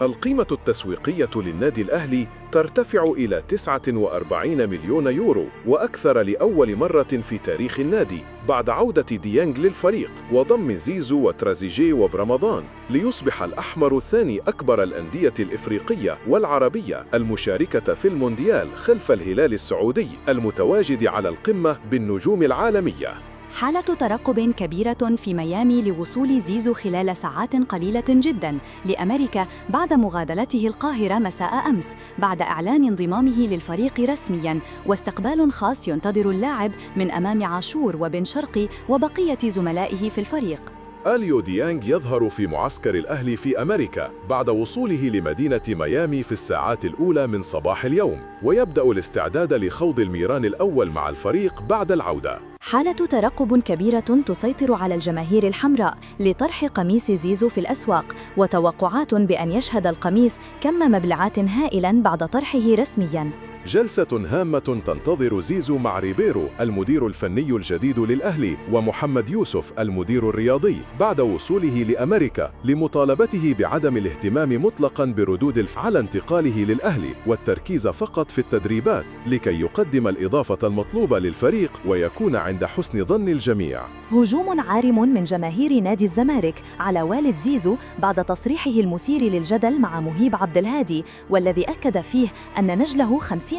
القيمة التسويقية للنادي الأهلي ترتفع إلى 49 مليون يورو، وأكثر لأول مرة في تاريخ النادي بعد عودة ديانج للفريق وضم زيزو وتريزيجيه وبرمضان، ليصبح الأحمر ثاني أكبر الأندية الإفريقية والعربية المشاركة في المونديال خلف الهلال السعودي المتواجد على القمة بالنجوم العالمية. حالة ترقب كبيرة في ميامي لوصول زيزو خلال ساعات قليلة جداً لأمريكا بعد مغادرته القاهرة مساء أمس بعد إعلان انضمامه للفريق رسمياً، واستقبال خاص ينتظر اللاعب من أمام عاشور وبن شرقي وبقية زملائه في الفريق. أليو ديانج يظهر في معسكر الأهلي في أمريكا بعد وصوله لمدينة ميامي في الساعات الأولى من صباح اليوم، ويبدأ الاستعداد لخوض الميران الأول مع الفريق بعد العودة. حالة ترقب كبيرة تسيطر على الجماهير الحمراء لطرح قميص زيزو في الأسواق، وتوقعات بأن يشهد القميص كم مبلغات هائلاً بعد طرحه رسمياً. جلسة هامة تنتظر زيزو مع ريبيرو المدير الفني الجديد للأهلي ومحمد يوسف المدير الرياضي بعد وصوله لأمريكا، لمطالبته بعدم الاهتمام مطلقاً بردود الفعل على انتقاله للأهلي والتركيز فقط في التدريبات لكي يقدم الإضافة المطلوبة للفريق ويكون عند حسن ظن الجميع. هجوم عارم من جماهير نادي الزمالك على والد زيزو بعد تصريحه المثير للجدل مع مهيب عبد الهادي، والذي أكد فيه أن نجله 50%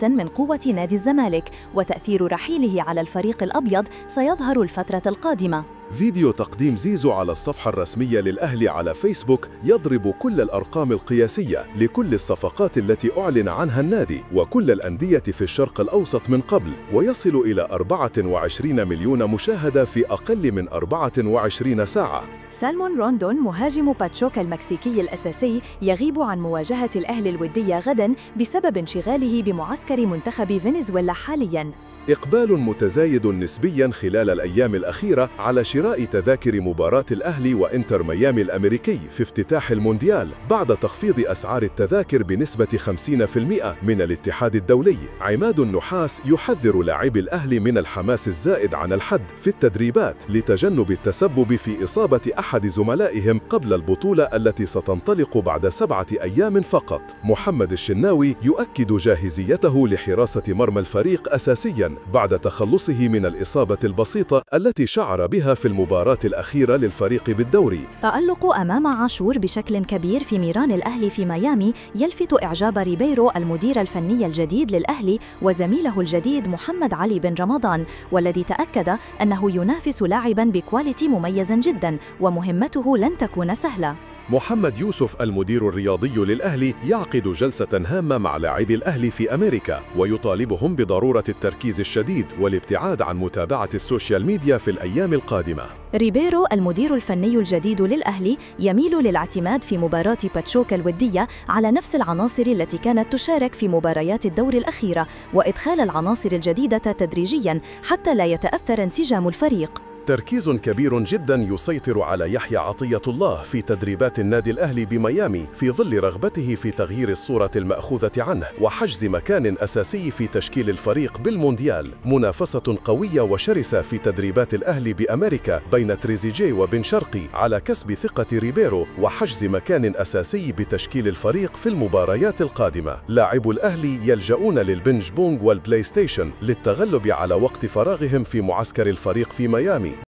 من قوة نادي الزمالك، وتأثير رحيله على الفريق الأبيض سيظهر الفترة القادمة. فيديو تقديم زيزو على الصفحة الرسمية للأهلي على فيسبوك يضرب كل الأرقام القياسية لكل الصفقات التي أعلن عنها النادي وكل الأندية في الشرق الأوسط من قبل، ويصل إلى 24 مليون مشاهدة في أقل من 24 ساعة. سالمون روندون مهاجم باتشوكا المكسيكي الأساسي يغيب عن مواجهة الأهلي الودية غداً بسبب انشغاله بمعسكر منتخب فنزويلا حالياً. إقبال متزايد نسبياً خلال الأيام الأخيرة على شراء تذاكر مباراة الأهلي وإنتر ميامي الأمريكي في افتتاح المونديال بعد تخفيض أسعار التذاكر بنسبة 50% من الاتحاد الدولي. عماد النحاس يحذر لاعبي الأهلي من الحماس الزائد عن الحد في التدريبات لتجنب التسبب في إصابة أحد زملائهم قبل البطولة التي ستنطلق بعد 7 أيام فقط. محمد الشناوي يؤكد جاهزيته لحراسة مرمى الفريق أساسياً بعد تخلصه من الإصابة البسيطة التي شعر بها في المباراة الأخيرة للفريق بالدوري. تألق أمام عاشور بشكل كبير في ميران الأهلي في ميامي يلفت إعجاب ريبيرو المدير الفني الجديد للأهلي وزميله الجديد محمد علي بن رمضان، والذي تأكد أنه ينافس لاعباً بكواليتي مميز جداً ومهمته لن تكون سهلة. محمد يوسف المدير الرياضي للأهلي يعقد جلسة هامة مع لاعبي الأهلي في أمريكا ويطالبهم بضرورة التركيز الشديد والابتعاد عن متابعة السوشيال ميديا في الأيام القادمة. ريبيرو المدير الفني الجديد للأهلي يميل للاعتماد في مباراة باتشوكا الودية على نفس العناصر التي كانت تشارك في مباريات الدور الأخيرة، وإدخال العناصر الجديدة تدريجياً حتى لا يتأثر انسجام الفريق. تركيز كبير جدا يسيطر على يحيى عطية الله في تدريبات النادي الأهلي بميامي في ظل رغبته في تغيير الصورة المأخوذة عنه وحجز مكان أساسي في تشكيل الفريق بالمونديال. منافسة قوية وشرسة في تدريبات الأهلي بأمريكا بين تريزيجيه وبن شرقي على كسب ثقة ريبيرو وحجز مكان أساسي بتشكيل الفريق في المباريات القادمة. لاعبو الأهلي يلجؤون للبنج بونج والبلاي ستيشن للتغلب على وقت فراغهم في معسكر الفريق في ميامي.